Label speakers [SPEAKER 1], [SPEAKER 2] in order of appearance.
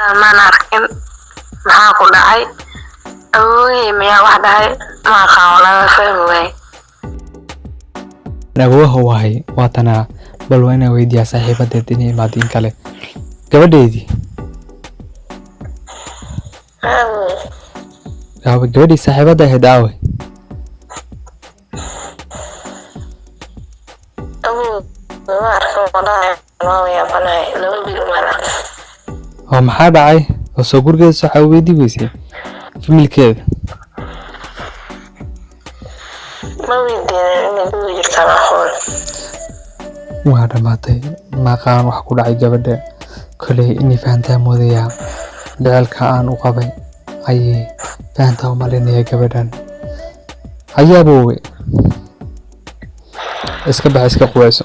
[SPEAKER 1] ما ناركن معاكو داعي أوي ميا واحدة ما خاولا فهمي
[SPEAKER 2] NAGU wahay waatana bal waa inaan weydiiyaa saaxiibadeed inay imaadeen kale gabadheedii gabadhii saaxiibada ahayd aawe oo maxaa dhacay oo soo gurgeeda waxa weydii weysay familkeeda waa dhamaatay maqaan wax ku dhacay gabadha kale inay fahantaa moodaya dhalka aan u qabay ayay fahantaa malinaya gabadhan hayaabowe iska bax iska quwayso